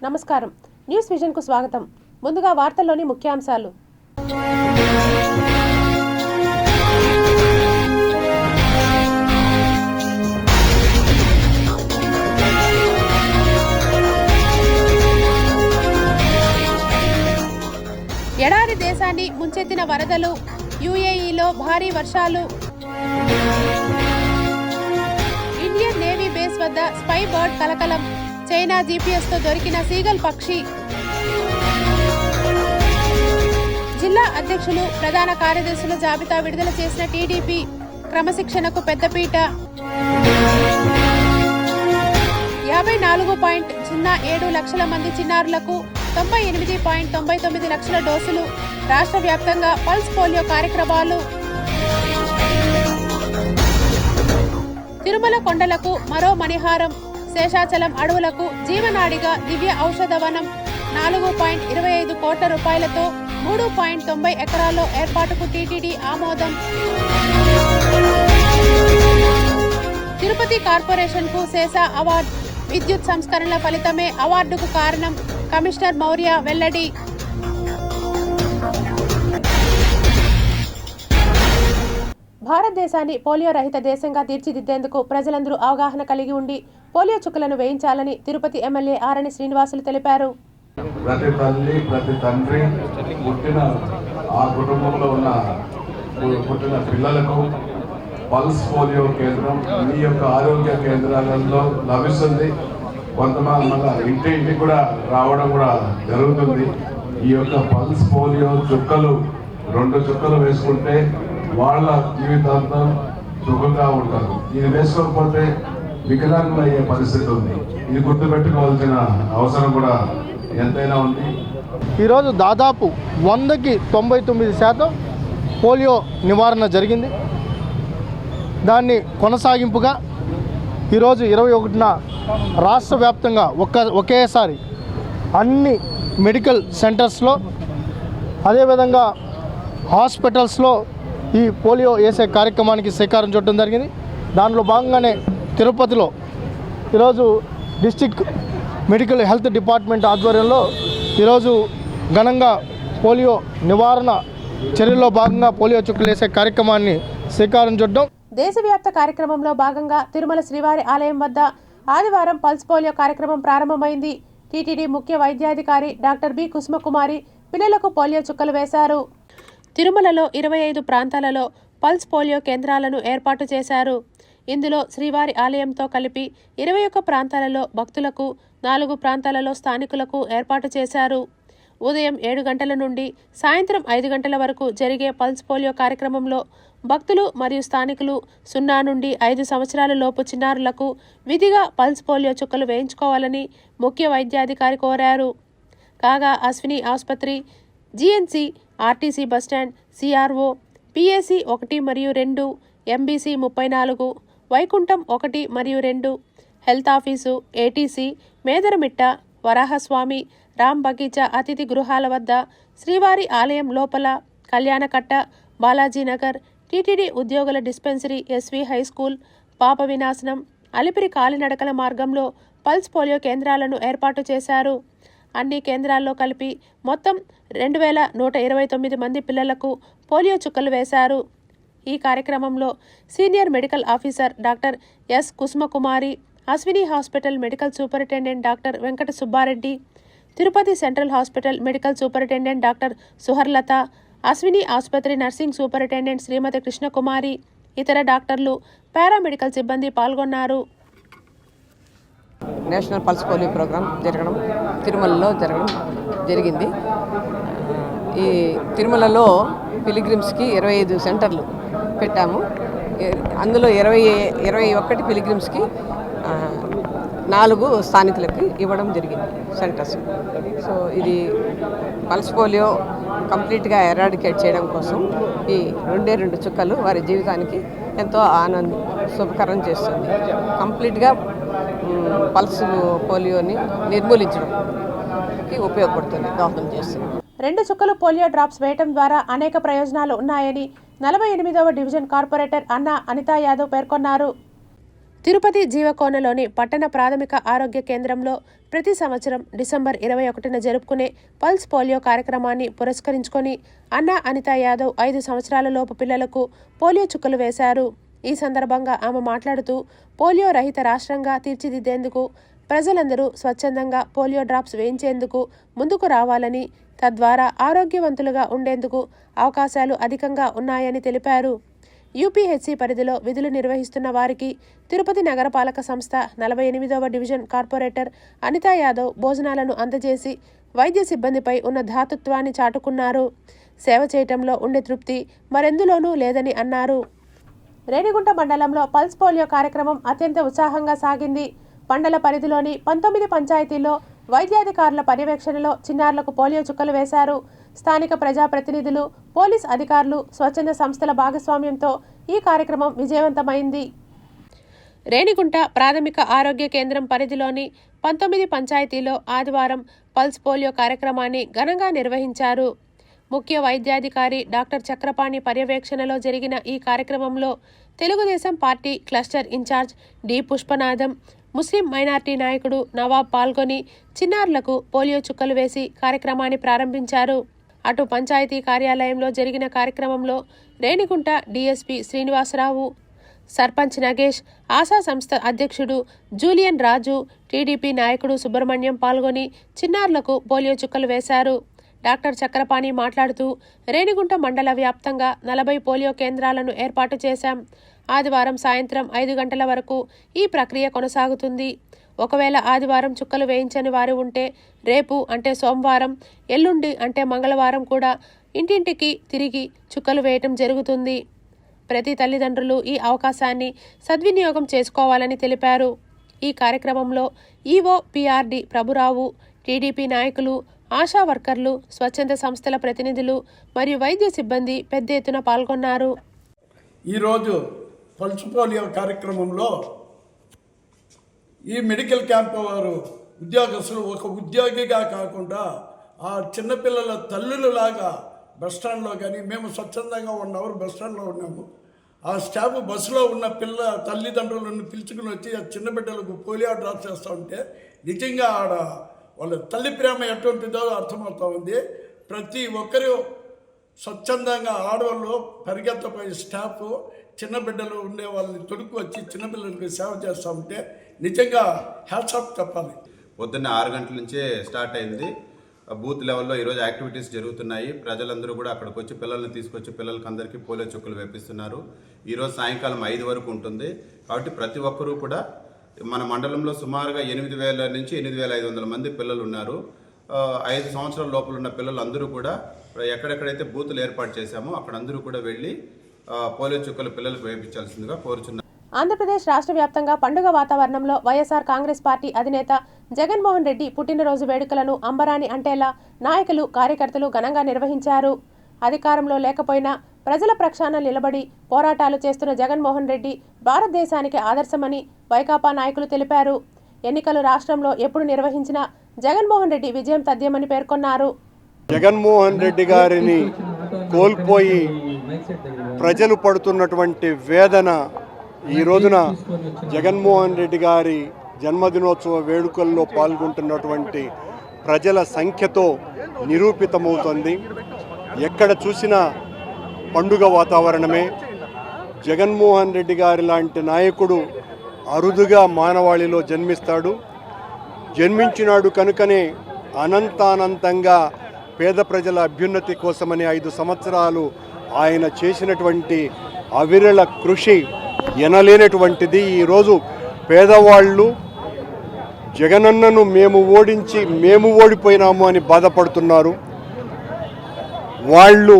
నమస్కారం. News vision కు స్వాగతం. ముందుగా వార్తల్లోని ముఖ్యాంశాలు. ఎడారి దేశాన్ని ముంచెత్తిన వరదలు, యుఏఈలో భారీ వర్షాలు, ఇండియన్ నేవీ బేస్ వద్ద స్పై బర్డ్ కలకలం, చైనా జీపీఎస్తో దొరికిన సీగల్ పక్షి, జిల్లా అధ్యక్షులు ప్రధాన కార్యదర్శుల జాబితా విడుదల చేసిన టీడీపీ, క్రమశిక్షణకు పెద్దపీట, 54.07 లక్షల మంది చిన్నారులకు 98.99 లక్షల డోసులు, రాష్ట్ర వ్యాప్తంగా పల్స్ పోలియో కార్యక్రమాలు, తిరుమల కొండలకు మరో మణిహారం, శేషాచలం అడవులకు జీవనాడిగా దివ్య ఔషధ వనం, 4.25 కోట్ల రూపాయలతో 3.90 ఎకరాల్లో ఏర్పాటుకు టీటీడీ ఆమోదం, తిరుపతి కార్పొరేషన్ కు శేషా అవార్డు, విద్యుత్ సంస్కరణల ఫలితమే అవార్డుకు కారణం, కమిషనర్ మౌర్య వెల్లడి. భారతదేశాన్ని పోలియో రహిత దేశంగా తీర్చిదిద్దేందుకు ప్రజలందరూ అవగాహన కలిగి ఉండి పోలియో చుక్కలను వేయించాలని తిరుపతి ఎమ్మెల్యే ఆరణి శ్రీనివాసులు తెలిపారు. ప్రతి తల్లి ప్రతి తండ్రి పుట్టిన ఆ కుటుంబంలో పుట్టిన పిల్లలకు పల్స్ పోలియో కేంద్రం మీ యొక్క ఆరోగ్య కేంద్రాలలో లభిస్తుంది. కొంతమంది మళ్ళీ ఇంటింటికి కూడా రావడం కూడా జరుగుతుంది. ఈ యొక్క పల్స్ పోలియో చుక్కలు 2 చుక్కలు వేసుకుంటే వాళ్ళ జీవితాంతం సుఖంగా ఉంటారు. ఇది వేసుకోకపోతే వికలాంగులు అయ్యే పరిస్థితి ఉంది. ఇది గుర్తుపెట్టుకోవాల్సిన అవసరం కూడా ఎంతైనా ఉంది. ఈరోజు దాదాపు 100కి 99% పోలియో నివారణ జరిగింది. దాన్ని కొనసాగింపుగా ఈరోజు 21న రాష్ట్ర వ్యాప్తంగా ఒకేసారి అన్ని మెడికల్ సెంటర్స్లో అదేవిధంగా హాస్పిటల్స్లో ఈ పోలియో వేసే కార్యక్రమానికి శ్రీకారం చుట్టడం జరిగింది. దానిలో భాగంగానే తిరుపతిలో ఈరోజు డిస్ట్రిక్ట్ మెడికల్ హెల్త్ డిపార్ట్మెంట్ ఆధ్వర్యంలో ఈరోజు ఘనంగా పోలియో నివారణ చర్యల్లో భాగంగా పోలియో చుక్కలు వేసే కార్యక్రమాన్ని శ్రీకారం చుట్టడం. దేశవ్యాప్త కార్యక్రమంలో భాగంగా తిరుమల శ్రీవారి ఆలయం వద్ద ఆదివారం పల్స్ పోలియో కార్యక్రమం ప్రారంభమైంది. టీటీడీ ముఖ్య వైద్యాధికారి డాక్టర్ బి కుసుమకుమారి పిల్లలకు పోలియో చుక్కలు వేశారు. తిరుమలలో 25 ప్రాంతాలలో పల్స్ పోలియో కేంద్రాలను ఏర్పాటు చేశారు. ఇందులో శ్రీవారి ఆలయంతో కలిపి 21 ప్రాంతాలలో భక్తులకు, 4 ప్రాంతాలలో స్థానికులకు ఏర్పాటు చేశారు. ఉదయం 7 గంటల నుండి సాయంత్రం 5 గంటల వరకు జరిగే పల్స్ పోలియో కార్యక్రమంలో భక్తులు మరియు స్థానికులు 0 నుండి 5 సంవత్సరాల లోపు చిన్నారులకు విధిగా పల్స్ పోలియో చుక్కలు వేయించుకోవాలని ముఖ్య వైద్యాధికారి కోరారు. కాగా అశ్విని ఆసుపత్రి, GNC, RTC bus stand, CRO, PAC 1 మరియు 2, ఎంబీసీ 34, వైకుంఠం 1 మరియు 2, health office, ATC, Medaramitta, Varahaswamy, Ram Bagicha అతిథి గృహాల వద్ద, శ్రీవారి ఆలయం లోపల, కళ్యాణకట్ట, బాలాజీనగర్, టీటీడీ ఉద్యోగుల dispensary, SV high school, Papa Vinasanam, Alipiri కాలినడకల మార్గంలో పల్స్ పోలియో కేంద్రాలను ఏర్పాటు చేశారు. అన్ని కేంద్రాల్లో కలిపి మొత్తం 2129 మంది పిల్లలకు పోలియో చుక్కలు వేశారు. ఈ కార్యక్రమంలో senior medical officer doctor S Kusumakumari, Ashwini hospital medical superintendent doctor Venkata Subbareddy, Tirupati central hospital medical superintendent doctor Suharlatha, Ashwini ఆసుపత్రి నర్సింగ్ సూపరింటెండెంట్ శ్రీమతి కృష్ణకుమారి, ఇతర డాక్టర్లు, పారామెడికల్ సిబ్బంది పాల్గొన్నారు. నేషనల్ పల్స్ పోలియో ప్రోగ్రాం తిరుమలలో జరిగింది. ఈ తిరుమలలో పిలిగ్రిమ్స్కి 25 సెంటర్లు పెట్టాము. అందులో 21 పిలిగ్రిమ్స్కి 4 స్థానికులకి ఇవ్వడం జరిగింది సెంటర్స్. సో ఇది పల్స్ పోలియో కంప్లీట్గా ఎరాడికేట్ చేయడం కోసం ఈ 2 చుక్కలు వారి జీవితానికి ఎంతో శుభకరం చేస్తుంది. కంప్లీట్గా పల్స్ పోలియోని నిర్మూలించడానికి ఉపయోగపడుతుంది, దోహదం చేస్తుంది. 2 చుక్కలు పోలియో డ్రాప్స్ వేయడం ద్వారా అనేక ప్రయోజనాలు ఉన్నాయని 48వ డివిజన్ కార్పొరేటర్ అన్నా అనితా యాదవ్ పేర్కొన్నారు. తిరుపతి జీవకోనలోని పట్టణ ప్రాథమిక ఆరోగ్య కేంద్రంలో ప్రతి సంవత్సరం డిసెంబర్ 21న జరుపుకునే పల్స్ పోలియో కార్యక్రమాన్ని పురస్కరించుకొని అన్నా అనితా యాదవ్ 5 సంవత్సరాల లోపు పిల్లలకు పోలియో చుక్కలు వేశారు. ఈ సందర్భంగా ఆమె మాట్లాడుతూ పోలియో రహిత రాష్ట్రంగా తీర్చిదిద్దేందుకు ప్రజలందరూ స్వచ్ఛందంగా పోలియో డ్రాప్స్ వేయించేందుకు ముందుకు రావాలని, తద్వారా ఆరోగ్యవంతులుగా ఉండేందుకు అవకాశాలు అధికంగా ఉన్నాయని తెలిపారు. యూపీహెచ్సీ పరిధిలో విధులు నిర్వహిస్తున్న వారికి తిరుపతి నగరపాలక సంస్థ 48వ డివిజన్ కార్పొరేటర్ అనితా యాదవ్ భోజనాలను అందజేసి వైద్య సిబ్బందిపై ఉన్న ధాతృత్వాన్ని చాటుకున్నారు. సేవ చేయటంలో ఉండే తృప్తి మరెందులోనూ లేదని అన్నారు. రేణిగుంట మండలంలో పల్స్ పోలియో కార్యక్రమం అత్యంత ఉత్సాహంగా సాగింది. మండల పరిధిలోని 19 పంచాయతీల్లో వైద్యాధికారుల పర్యవేక్షణలో చిన్నారులకు పోలియో చుక్కలు వేశారు. స్థానిక ప్రజాప్రతినిధులు, పోలీస్ అధికారులు, స్వచ్ఛంద సంస్థల భాగస్వామ్యంతో ఈ కార్యక్రమం విజయవంతమైంది. రేణిగుంట ప్రాథమిక ఆరోగ్య కేంద్రం పరిధిలోని 19 పంచాయతీలో ఆదివారం పల్స్ పోలియో కార్యక్రమాన్ని ఘనంగా నిర్వహించారు. ముఖ్య వైద్యాధికారి డాక్టర్ చక్రపాణి పర్యవేక్షణలో జరిగిన ఈ కార్యక్రమంలో Telugu Desam party cluster in-charge D Pushpanatham, Muslim minority నాయకుడు నవాబ్ పాల్గొని చిన్నారులకు పోలియో చుక్కలు వేసి కార్యక్రమాన్ని ప్రారంభించారు. అటు పంచాయతీ కార్యాలయంలో జరిగిన కార్యక్రమంలో రేణిగుంట డీఎస్పీ శ్రీనివాసరావు, సర్పంచ్ నగేష్, ఆశా సంస్థ అధ్యక్షుడు జూలియన్ రాజు, టీడీపీ నాయకుడు సుబ్రహ్మణ్యం పాల్గొని చిన్నారులకు పోలియో చుక్కలు వేశారు. డాక్టర్ చక్రపాణి మాట్లాడుతూ రేణిగుంట మండల వ్యాప్తంగా 40 పోలియో కేంద్రాలను ఏర్పాటు చేశాం. ఆదివారం సాయంత్రం 5 గంటల వరకు ఈ ప్రక్రియ కొనసాగుతుంది. ఒకవేళ ఆదివారం చుక్కలు వేయించని వారు ఉంటే రేపు అంటే సోమవారం, ఎల్లుండి అంటే మంగళవారం కూడా ఇంటింటికి తిరిగి చుక్కలు వేయటం జరుగుతుంది. ప్రతి తల్లిదండ్రులు ఈ అవకాశాన్ని సద్వినియోగం చేసుకోవాలని తెలిపారు. ఈ కార్యక్రమంలో ఈవో పిఆర్డి ప్రభురావు, టీడీపీ నాయకులు, ఆశా వర్కర్లు, స్వచ్ఛంద సంస్థల ప్రతినిధులు మరియు వైద్య సిబ్బంది పెద్ద ఎత్తున పాల్గొన్నారు. ఈరోజు పల్స్ పోలియో కార్యక్రమంలో ఈ మెడికల్ క్యాంప్ వారు ఉద్యోగస్తులు ఒక ఉద్యోగిగా కాకుండా ఆ చిన్నపిల్లల తల్లులలాగా బస్టాండ్లో కానీ మేము స్వచ్ఛందంగా 1 అవర్ బస్టాండ్లో ఉన్నాము. ఆ స్టాఫ్ బస్సులో ఉన్న తల్లిదండ్రులను పిలుచుకుని వచ్చి ఆ చిన్న బిడ్డలకు పోలియో డ్రాప్ చేస్తూ ఉంటే నిజంగా ఆడ వాళ్ళ తల్లి ప్రేమ ఎటువంటిదో అర్థమవుతూ ఉంది. ప్రతి ఒక్కరూ స్వచ్ఛందంగా ఆడవాళ్ళు పరిగెత్తపోయే స్టాఫ్ చిన్న బిడ్డలు ఉండే వాళ్ళని తొడుకు వచ్చి చిన్నపిల్లలకు సేవ చేస్తూ ఉంటే నిజంగా హ్యాట్స్ ఆఫ్ చెప్పాలి. పొద్దున్న 6 గంటల నుంచే స్టార్ట్ అయింది. బూత్ లెవెల్లో ఈరోజు యాక్టివిటీస్ జరుగుతున్నాయి. ప్రజలందరూ కూడా అక్కడికి వచ్చి పిల్లల్ని తీసుకొచ్చి పిల్లలకి అందరికీ పోలియో చుక్కలు వేపిస్తున్నారు. ఈరోజు సాయంకాలం 5 వరకు ఉంటుంది. కాబట్టి ప్రతి ఒక్కరూ కూడా మన మండలంలో సుమారుగా 8,000 నుంచి 8,500 మంది పిల్లలు ఉన్నారు. 5 సంవత్సరాల లోపల ఉన్న పిల్లలు అందరూ కూడా ఎక్కడెక్కడైతే బూతులు ఏర్పాటు చేశామో అక్కడ అందరూ కూడా వెళ్ళి పోలియో చుక్కలు పిల్లలకు వేయించాల్సిందిగా కోరుచున్నారు. ఆంధ్రప్రదేశ్ రాష్ట్ర వ్యాప్తంగా పండుగ వాతావరణంలో వైఎస్ఆర్ కాంగ్రెస్ పార్టీ అధినేత జగన్మోహన్ రెడ్డి పుట్టినరోజు వేడుకలను అంబరాని అంటేలా నాయకులు, కార్యకర్తలు ఘనంగా నిర్వహించారు. అధికారంలో లేకపోయినా ప్రజల పక్షాన నిలబడి పోరాటాలు చేస్తున్న జగన్మోహన్ రెడ్డి భారతదేశానికి ఆదర్శమని వైకాపా నాయకులు తెలిపారు. ఎన్నికలు రాష్ట్రంలో ఎప్పుడు నిర్వహించినా జగన్మోహన్ రెడ్డి విజయం తథ్యమని పేర్కొన్నారు. జగన్మోహన్ రెడ్డి గారిని కోల్పోయి ప్రజలు పడుతున్నటువంటి వేదన ఈ రోజున జగన్మోహన్ రెడ్డి గారి జన్మదినోత్సవ వేడుకల్లో పాల్గొంటున్నటువంటి ప్రజల సంఖ్యతో నిరూపితమవుతుంది. ఎక్కడ చూసినా పండుగ వాతావరణమే. జగన్మోహన్ రెడ్డి గారి లాంటి నాయకుడు అరుదుగా మానవాళిలో జన్మిస్తాడు. జన్మించినాడు కనుకనే అనంతానంతంగా పేద ప్రజల అభ్యున్నతి కోసమని 5 సంవత్సరాలు ఆయన చేసినటువంటి అవిరళ కృషి ఎనలేనటువంటిది. ఈరోజు పేదవాళ్ళు జగనన్నను మేము ఓడిపోయినాము అని బాధపడుతున్నారు. వాళ్ళు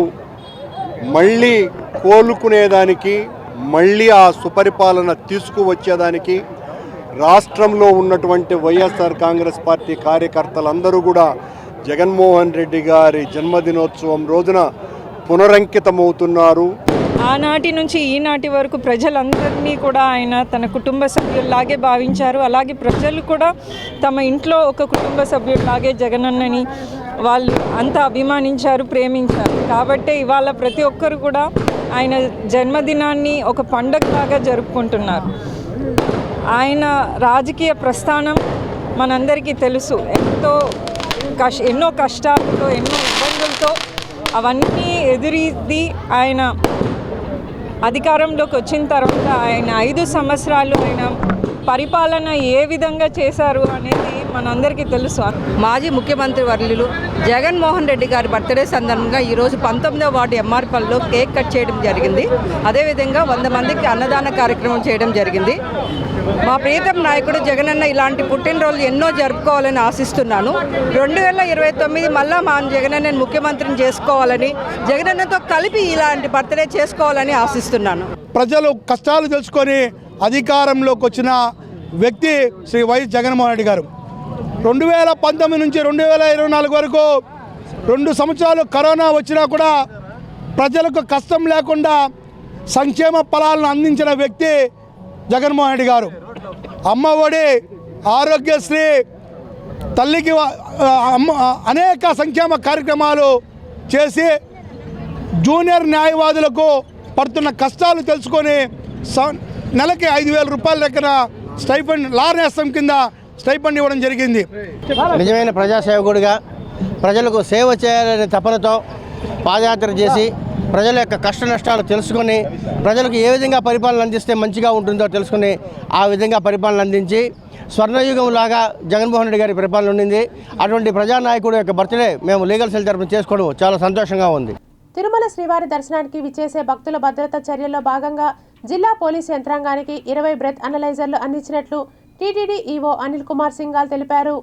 మళ్ళీ కోలుకునేదానికి, మళ్ళీ ఆ సుపరిపాలన తీసుకువచ్చేదానికి రాష్ట్రంలో ఉన్నటువంటి వైఎస్ఆర్ కాంగ్రెస్ పార్టీ కార్యకర్తలందరూ కూడా జగన్మోహన్ రెడ్డి గారి జన్మదినోత్సవం రోజున పునరంకితమవుతున్నారు. ఆనాటి నుంచి ఈనాటి వరకు ప్రజలందరినీ కూడా ఆయన తన కుటుంబ సభ్యుల్లాగే భావించారు. అలాగే ప్రజలు కూడా తమ ఇంట్లో ఒక కుటుంబ సభ్యుల్లాగే జగనన్నని వాళ్ళు అంత అభిమానించారు, ప్రేమించారు. కాబట్టి ఇవాళ ప్రతి ఒక్కరు కూడా ఆయన జన్మదినాన్ని ఒక పండగలాగా జరుపుకుంటున్నారు. ఆయన రాజకీయ ప్రస్థానం మనందరికీ తెలుసు. ఎన్నో కష్టాలతో, ఎన్నో ఇబ్బందులతో అవన్నీ ఎదురీది ఆయన అధికారంలోకి వచ్చిన తర్వాత ఆయన 5 సంవత్సరాలు ఆయన పరిపాలన ఏ విధంగా చేశారు అనేది మనందరికీ తెలుసు. మాజీ ముఖ్యమంత్రి వర్యులు జగన్మోహన్ రెడ్డి గారి బర్త్డే సందర్భంగా ఈరోజు 19వ వార్డు ఎంఆర్పల్లిలో కేక్ కట్ చేయడం జరిగింది. అదేవిధంగా 100 మందికి అన్నదాన కార్యక్రమం చేయడం జరిగింది. మా ప్రీతం నాయకుడు జగనన్న ఇలాంటి పుట్టినరోజులు ఎన్నో జరుపుకోవాలని ఆశిస్తున్నాను. 2029 మళ్ళా మా జగనన్నని ముఖ్యమంత్రిని చేసుకోవాలని, జగనన్నతో కలిపి ఇలాంటి బర్త్డే చేసుకోవాలని ఆశిస్తున్నాను. ప్రజలు కష్టాలు తెలుసుకొని అధికారంలోకి వచ్చిన వ్యక్తి శ్రీ వైఎస్ జగన్మోహన్ రెడ్డి గారు. 2019 నుంచి 2024 వరకు 2 సంవత్సరాలు కరోనా వచ్చినా కూడా ప్రజలకు కష్టం లేకుండా సంక్షేమ ఫలాలను అందించిన వ్యక్తి జగన్మోహన్ రెడ్డి గారు. అమ్మ ఒడి, ఆరోగ్యశ్రీ, తల్లికి అనేక సంక్షేమ కార్యక్రమాలు చేసి జూనియర్ న్యాయవాదులకు పడుతున్న కష్టాలు తెలుసుకొని నెలకి 5,000 రూపాయల లెక్కన స్టైఫండ్ లా నేస్తం కింద స్టైఫండ్ ఇవ్వడం జరిగింది. నిజమైన ప్రజాసేవకుడిగా ప్రజలకు సేవ చేయాలనే తపనతో పాదయాత్ర చేసి ప్రజల యొక్క కష్ట నష్టాలు తెలుసుకొని ప్రజలకు ఏ విధంగా పరిపాలన అందిస్తే మంచిగా ఉంటుందో తెలుసుకుని ఆ విధంగా పరిపాలన అందించి స్వర్ణయుగంలాగా జగన్మోహన్ రెడ్డి గారి పరిపాలన ఉండింది. అటువంటి ప్రజానాయకుడు యొక్క బర్త్డే మేము లీగల్ సెల్ తరఫున చేసుకోవడం చాలా సంతోషంగా ఉంది. తిరుమల శ్రీవారి దర్శనానికి విచ్చేసే భక్తుల భద్రతా చర్యల్లో భాగంగా జిల్లా పోలీసు యంత్రాంగానికి 20 బ్రెత్ అనలైజర్లు అందించినట్లు టీటీడీ ఈవో అనిల్ కుమార్ సింఘాల్ తెలిపారు.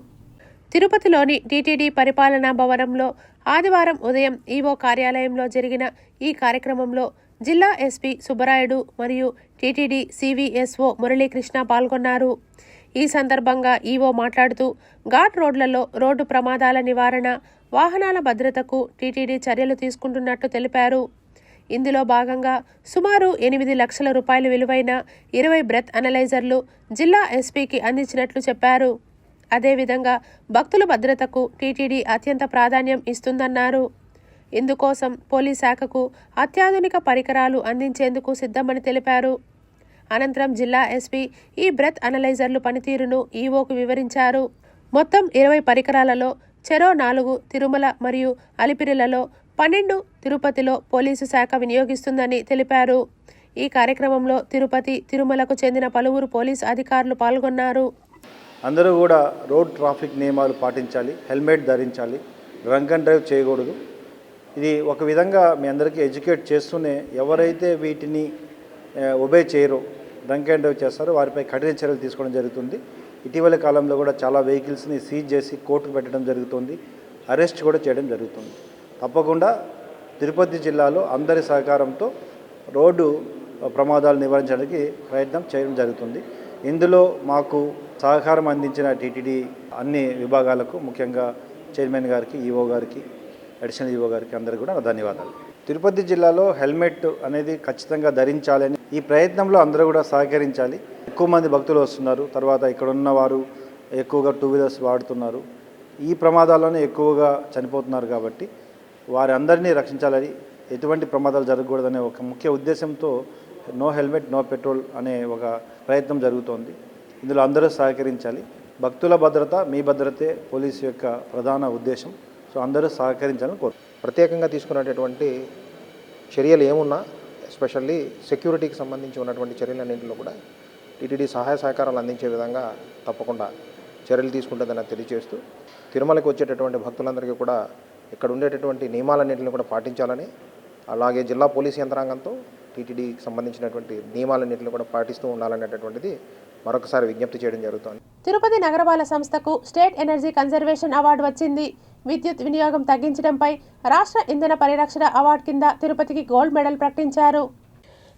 తిరుపతిలోని టీటీడీ పరిపాలనా భవనంలో ఆదివారం ఉదయం ఈవో కార్యాలయంలో జరిగిన ఈ కార్యక్రమంలో జిల్లా ఎస్పీ సుబ్బరాయుడు మరియు టీటీడీ సివిఎస్ఓ మురళీకృష్ణ పాల్గొన్నారు. ఈ సందర్భంగా ఈవో మాట్లాడుతూ ఘాట్ రోడ్లలో రోడ్డు ప్రమాదాల నివారణ, వాహనాల భద్రతకు టీటీడీ చర్యలు తీసుకుంటున్నట్లు తెలిపారు. ఇందులో భాగంగా సుమారు 8 లక్షల రూపాయలు విలువైన 20 బ్రెత్ అనలైజర్లు జిల్లా ఎస్పీకి అందించినట్లు చెప్పారు. అదేవిధంగా భక్తుల భద్రతకు టీటీడీ అత్యంత ప్రాధాన్యం ఇస్తుందన్నారు. ఇందుకోసం పోలీస్ శాఖకు అత్యాధునిక పరికరాలు అందించేందుకు సిద్ధమని తెలిపారు. అనంతరం జిల్లా ఎస్పీ ఈ బ్రెత్ అనలైజర్లు పనితీరును ఈవోకు వివరించారు. మొత్తం 20 పరికరాలలో చెరో 4 తిరుమల మరియు అలిపిరిలలో, 12 తిరుపతిలో పోలీసు శాఖ వినియోగిస్తుందని తెలిపారు. ఈ కార్యక్రమంలో తిరుపతి, తిరుమలకు చెందిన పలువురు పోలీసు అధికారులు పాల్గొన్నారు. అందరూ కూడా రోడ్ ట్రాఫిక్ నియమాలు పాటించాలి, హెల్మెట్ ధరించాలి, డ్రంక్ అండ్ డ్రైవ్ చేయకూడదు. ఇది ఒక విధంగా మీ అందరికీ ఎడ్యుకేట్ చేస్తూనే ఎవరైతే వీటిని ఒబే చేయరో, డ్రంక్ అండ్ డ్రైవ్ చేస్తారో వారిపై కఠిన చర్యలు తీసుకోవడం జరుగుతుంది. ఇటీవల కాలంలో కూడా చాలా వెహికల్స్ని సీజ్ చేసి కోర్టుకు పెట్టడం జరుగుతుంది, అరెస్ట్ కూడా చేయడం జరుగుతుంది. తప్పకుండా తిరుపతి జిల్లాలో అందరి సహకారంతో రోడ్డు ప్రమాదాలు నివారించడానికి ప్రయత్నం చేయడం జరుగుతుంది. ఇందులో మాకు సహకారం అందించిన టీటీడీ అన్ని విభాగాలకు, ముఖ్యంగా చైర్మన్ గారికి, ఈవో గారికి, అడిషనల్ ఈవో గారికి అందరికీ కూడా ధన్యవాదాలు. తిరుపతి జిల్లాలో హెల్మెట్ అనేది ఖచ్చితంగా ధరించాలని ఈ ప్రయత్నంలో అందరూ కూడా సహకరించాలి. ఎక్కువ మంది భక్తులు వస్తున్నారు, తర్వాత ఇక్కడ ఉన్న వారు ఎక్కువగా 2 వీలర్స్ వాడుతున్నారు, ఈ ప్రమాదాల్లోనే ఎక్కువగా చనిపోతున్నారు. కాబట్టి వారి అందరినీ రక్షించాలని, ఎటువంటి ప్రమాదాలు జరగకూడదనే ఒక ముఖ్య ఉద్దేశంతో నో హెల్మెట్ నో పెట్రోల్ అనే ఒక ప్రయత్నం జరుగుతోంది. ఇందులో అందరూ సహకరించాలి. భక్తుల భద్రత, మీ భద్రతే పోలీసు యొక్క ప్రధాన ఉద్దేశం. సో అందరూ సహకరించాలని కోరుతున్నాను. ప్రత్యేకంగా తీసుకున్నటువంటి చర్యలు ఏమున్నా, ఎస్పెషల్లీ సెక్యూరిటీకి సంబంధించి ఉన్నటువంటి చర్యలన్నింటిలో కూడా టీటీడీ సహాయ సహకారాలు అందించే విధంగా తప్పకుండా చర్యలు తీసుకుంటుందని తెలియజేస్తూ, తిరుమలకి వచ్చేటటువంటి భక్తులందరికీ కూడా ఇక్కడ ఉండేటటువంటి నియమాలన్నింటిని కూడా పాటించాలని, అలాగే జిల్లా పోలీస్ యంత్రాంగంతో టీటీడీకి సంబంధించినటువంటి నియమాలన్నింటిని కూడా పాటిస్తూ ఉండాలనేటటువంటిది మరొకసారి విజ్ఞప్తి చేయడం జరుగుతోంది. తిరుపతి నగరపాలక సంస్థకు స్టేట్ ఎనర్జీ కన్జర్వేషన్ అవార్డు వచ్చింది. విద్యుత్ వినియోగం తగ్గించడంపై రాష్ట్ర ఇంధన పరిరక్షణ అవార్డు కింద తిరుపతికి గోల్డ్ మెడల్ ప్రకటించారు.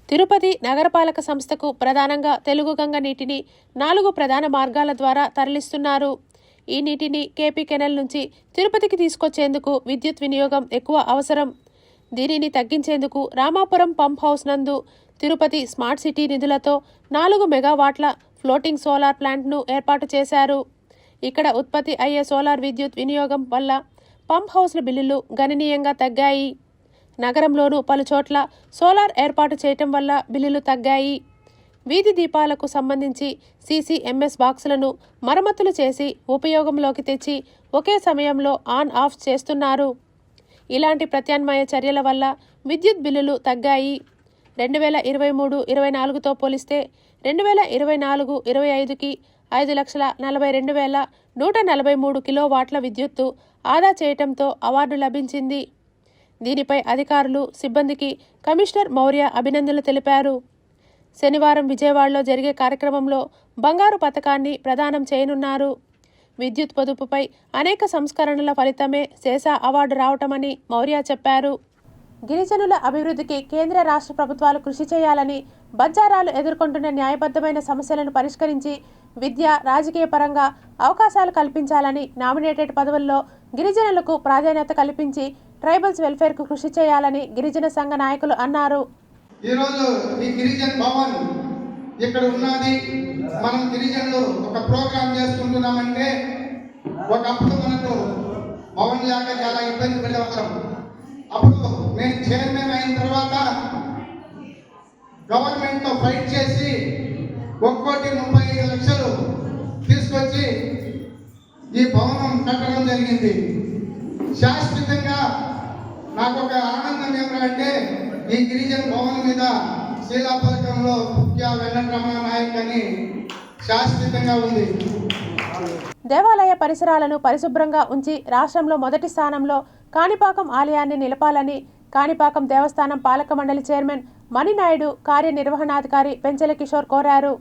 తిరుపతి నగరపాలక సంస్థకు ప్రధానంగా తెలుగు గంగ నీటిని 4 ప్రధాన మార్గాల ద్వారా తరలిస్తున్నారు. ఈ నీటిని కేపీ కెనాల్ నుంచి తిరుపతికి తీసుకొచ్చేందుకు విద్యుత్ వినియోగం ఎక్కువ అవసరం. దీనిని తగ్గించేందుకు రామాపురం పంప్ హౌస్ నందు తిరుపతి స్మార్ట్ సిటీ నిధులతో 4 మెగావాట్ల ఫ్లోటింగ్ సోలార్ ప్లాంట్ను ఏర్పాటు చేశారు. ఇక్కడ ఉత్పత్తి అయ్యే సోలార్ విద్యుత్ వినియోగం వల్ల పంప్ హౌస్ల బిల్లులు గణనీయంగా తగ్గాయి. నగరంలోనూ పలు చోట్ల సోలార్ ఏర్పాటు చేయటం వల్ల బిల్లులు తగ్గాయి. వీధి దీపాలకు సంబంధించి CCMS బాక్సులను మరమ్మతులు చేసి ఉపయోగంలోకి తెచ్చి ఒకే సమయంలో ఆన్ ఆఫ్ చేస్తున్నారు. ఇలాంటి ప్రత్యామ్నాయ చర్యల వల్ల విద్యుత్ బిల్లులు తగ్గాయి. 2023-24తో పోలిస్తే 2024-25కి 5,42,143 కిలోవాట్ల విద్యుత్తు ఆదా చేయటంతో అవార్డు లభించింది. దీనిపై అధికారులు, సిబ్బందికి కమిషనర్ మౌర్య అభినందనలు తెలిపారు. శనివారం విజయవాడలో జరిగే కార్యక్రమంలో బంగారు పతకాన్ని ప్రదానం చేయనున్నారు. విద్యుత్ పొదుపుపై అనేక సంస్కరణల ఫలితమే శేషా అవార్డు రావటమని మౌర్య చెప్పారు. గిరిజనుల అభివృద్ధికి కేంద్ర రాష్ట్ర ప్రభుత్వాలు కృషి చేయాలని, బంజారాలు ఎదుర్కొంటున్న న్యాయబద్ధమైన సమస్యలను పరిష్కరించి విద్య, రాజకీయ పరంగా అవకాశాలు కల్పించాలని, నామినేటెడ్ పదవుల్లో గిరిజనులకు ప్రాధాన్యత కల్పించి ట్రైబల్స్ వెల్ఫేర్కు కృషి చేయాలని గిరిజన సంఘ నాయకులు అన్నారు. ఈరోజు ఈ గిరిజన్ భవన్ ఇక్కడ ఉన్నది. మనం గిరిజనులు ఒక ప్రోగ్రామ్ చేసుకుంటున్నామంటే ఒకప్పుడు మనకు భవన్ లేక చాలా ఇబ్బంది పడేవాళ్ళం. అప్పుడు నేను చైర్మన్ అయిన తర్వాత గవర్నమెంట్తో ఫైట్ చేసి 1,35 లక్షలు తీసుకొచ్చి ఈ భవనం కట్టడం జరిగింది. శాశ్వతంగా నాకు ఒక ఆనందం ఏమిటంటే ఈ గిరిజన భవనం మీద శీలాపథకంలో ముఖ్య వెంకటరమణ నాయక్ అని శాశ్వతంగా ఉంది. దేవాలయ పరిసరాలను పరిశుభ్రంగా ఉంచి రాష్ట్రంలో మొదటి స్థానంలో కాణిపాకం ఆలయాన్ని నిలపాలని కాణిపాకం దేవస్థానం పాలక మండలి చైర్మన్ మణినాయుడు, కార్యనిర్వహణాధికారి పెంచెల కిషోర్ కోరారు.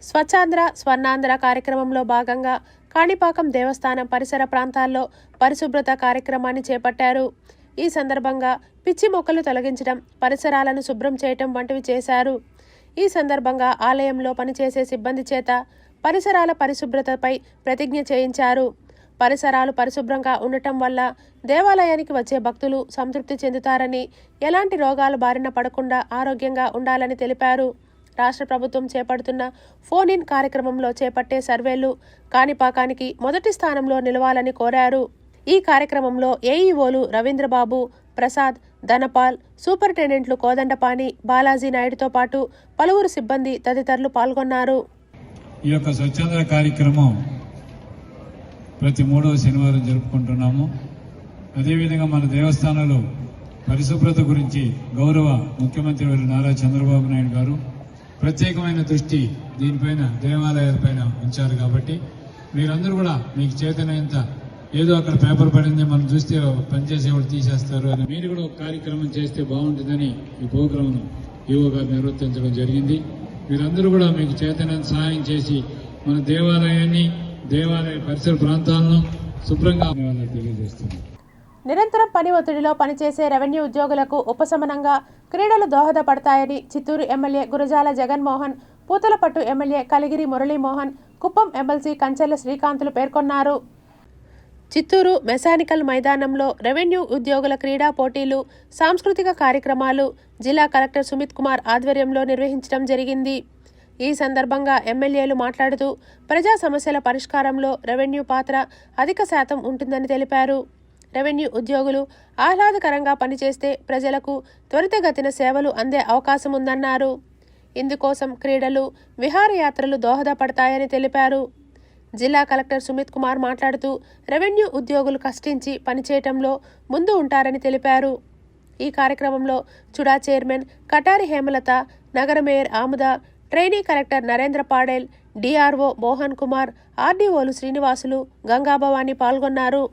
స్వచ్ఛాంధ్ర స్వర్ణాంధ్ర కార్యక్రమంలో భాగంగా కాణిపాకం దేవస్థానం పరిసర ప్రాంతాల్లో పరిశుభ్రత కార్యక్రమాన్ని చేపట్టారు. ఈ సందర్భంగా పిచ్చి మొక్కలు తొలగించడం, పరిసరాలను శుభ్రం చేయటం వంటివి చేశారు. ఈ సందర్భంగా ఆలయంలో పనిచేసే సిబ్బంది చేత పరిసరాల పరిశుభ్రతపై ప్రతిజ్ఞ చేయించారు. పరిసరాలు పరిశుభ్రంగా ఉండటం వల్ల దేవాలయానికి వచ్చే భక్తులు సంతృప్తి చెందుతారని, ఎలాంటి రోగాలు బారిన పడకుండా ఆరోగ్యంగా ఉండాలని తెలిపారు. రాష్ట్ర ప్రభుత్వం చేపడుతున్న ఫోన్ ఇన్ కార్యక్రమంలో చేపట్టే సర్వేలు కాణిపాకానికి మొదటి స్థానంలో నిలవాలని కోరారు. ఈ కార్యక్రమంలో ఏఈఓలు రవీంద్రబాబు, ప్రసాద్, ధనపాల్, సూపరింటెండెంట్లు కోదండపాణి, బాలాజీ నాయుడుతో పాటు పలువురు సిబ్బంది తదితరులు పాల్గొన్నారు. ఈ యొక్క స్వచ్ఛంద కార్యక్రమం ప్రతి 3వ శనివారం జరుపుకుంటున్నాము. అదేవిధంగా మన దేవస్థానంలో పరిశుభ్రత గురించి గౌరవ ముఖ్యమంత్రి వారు నారా చంద్రబాబు నాయుడు గారు ప్రత్యేకమైన దృష్టి దీనిపైన, దేవాలయాలపైన ఉంచారు. కాబట్టి మీరందరూ కూడా మీకు చేతనైనంత, ఏదో అక్కడ పేపర్ పడింది మనం చూస్తే పనిచేసేవాళ్ళు తీసేస్తారు అని మీరు కూడా ఒక కార్యక్రమం చేస్తే బాగుంటుందని ఈ ప్రోగ్రాంను ఈవో గారు నిర్వర్తించడం జరిగింది. మీరందరూ కూడా మీకు చేతనైనంత సహాయం చేసి మన దేవాలయాన్ని, దేవాలయ పరిసర ప్రాంతాలను శుభ్రంగా తెలియజేస్తుంది. నిరంతరం పని ఒత్తిడిలో పనిచేసే రెవెన్యూ ఉద్యోగులకు ఉపశమనంగా క్రీడలు దోహదపడతాయని Chittoor MLA Gurajala Jaganmohan, Puthalapattu MLA Kaligiri Muralimohan, Kuppam MLC Kanchela శ్రీకాంతులు పేర్కొన్నారు. చిత్తూరు మెకానికల్ మైదానంలో రెవెన్యూ ఉద్యోగుల క్రీడా పోటీలు, సాంస్కృతిక కార్యక్రమాలు జిల్లా కలెక్టర్ సుమిత్ కుమార్ ఆధ్వర్యంలో నిర్వహించడం జరిగింది. ఈ సందర్భంగా ఎమ్మెల్యేలు మాట్లాడుతూ ప్రజా సమస్యల పరిష్కారంలో రెవెన్యూ పాత్ర అధిక శాతం ఉంటుందని తెలిపారు. రెవెన్యూ ఉద్యోగులు ఆహ్లాదకరంగా పనిచేస్తే ప్రజలకు త్వరితగతిన సేవలు అందే అవకాశం ఉందన్నారు. ఇందుకోసం క్రీడలు, విహారయాత్రలు దోహదపడతాయని తెలిపారు. జిల్లా కలెక్టర్ సుమిత్ కుమార్ మాట్లాడుతూ రెవెన్యూ ఉద్యోగులు కష్టించి పనిచేయటంలో ముందు ఉంటారని తెలిపారు. ఈ కార్యక్రమంలో చుడా చైర్మన్ కటారి హేమలత, నగర mayor Amuda, trainee collector Narendra Padel, DRO Mohan Kumar, ఆర్డీఓలు శ్రీనివాసులు, గంగాభవాని పాల్గొన్నారు.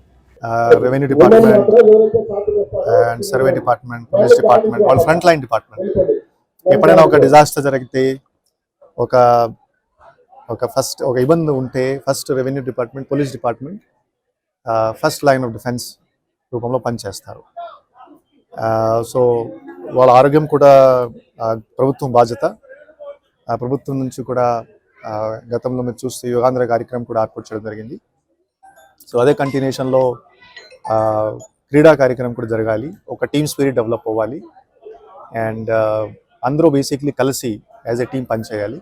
Revenue department and survey department, police department, వాళ్ళ ఫ్రంట్ లైన్ డిపార్ట్మెంట్. ఎప్పుడైనా ఒక డిజాస్టర్ జరిగితే, ఒక ఇబ్బంది ఉంటే first revenue department, police department first line of defence రూపంలో పనిచేస్తారు. సో వాళ్ళ ఆరోగ్యం కూడా ప్రభుత్వం బాధ్యత. ప్రభుత్వం నుంచి కూడా గతంలో మీరు చూస్తే యోగాంధ్ర కార్యక్రమం కూడా ఏర్పాటు చేయడం జరిగింది. సో అదే కంటిన్యూషన్లో క్రీడా కార్యక్రమం కూడా జరగాలి. ఒక టీమ్ స్పిరిట్ డెవలప్ అవ్వాలి అండ్ అందరూ బేసిక్లీ కలిసి యాజ్ ఎ టీం పనిచేయాలి.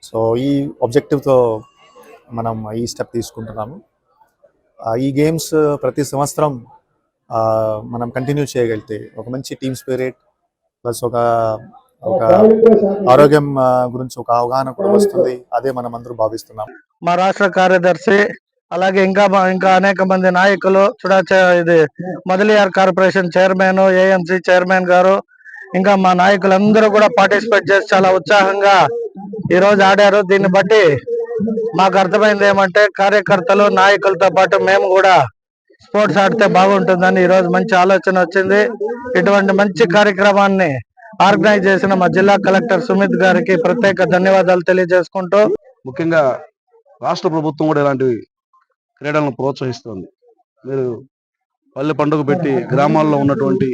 సో ఈ ఆబ్జెక్టివ్తో మనం ఈ స్టెప్ తీసుకుంటున్నాము. ఈ గేమ్స్ ప్రతి సంవత్సరం మనం కంటిన్యూ చేయగలిగితే ఒక మంచి టీమ్ స్పిరిట్ ప్లస్ ఒక ఒక ఆరోగ్యం గురించి ఒక అవగాహన కూడా వస్తుంది. అదే మనం అందరూ భావిస్తున్నాం. మా రాష్ట్ర కార్యదర్శి అలాగే ఇంకా అనేక మంది నాయకులు ఇది Mudaliar corporation chairman, AMC chairman గారు, ఇంకా మా నాయకులందరూ కూడా పార్టిసిపేట్ చేసి చాలా ఉత్సాహంగా ఈరోజు ఆడారు. దీన్ని బట్టి మాకు అర్థమైంది ఏమంటే కార్యకర్తలు నాయకులతో పాటు మేము కూడా స్పోర్ట్స్ ఆడితే బాగుంటుందని ఈరోజు మంచి ఆలోచన వచ్చింది. ఇటువంటి మంచి కార్యక్రమాన్ని ఆర్గనైజ్ చేసిన మా జిల్లా కలెక్టర్ సుమిత్ గారికి ప్రత్యేక ధన్యవాదాలు తెలియజేసుకుంటూ, ముఖ్యంగా రాష్ట్ర ప్రభుత్వం కూడా ఇలాంటి క్రీడలను ప్రోత్సహిస్తుంది. మీరు పల్లె పండుగ పెట్టి గ్రామాల్లో ఉన్నటువంటి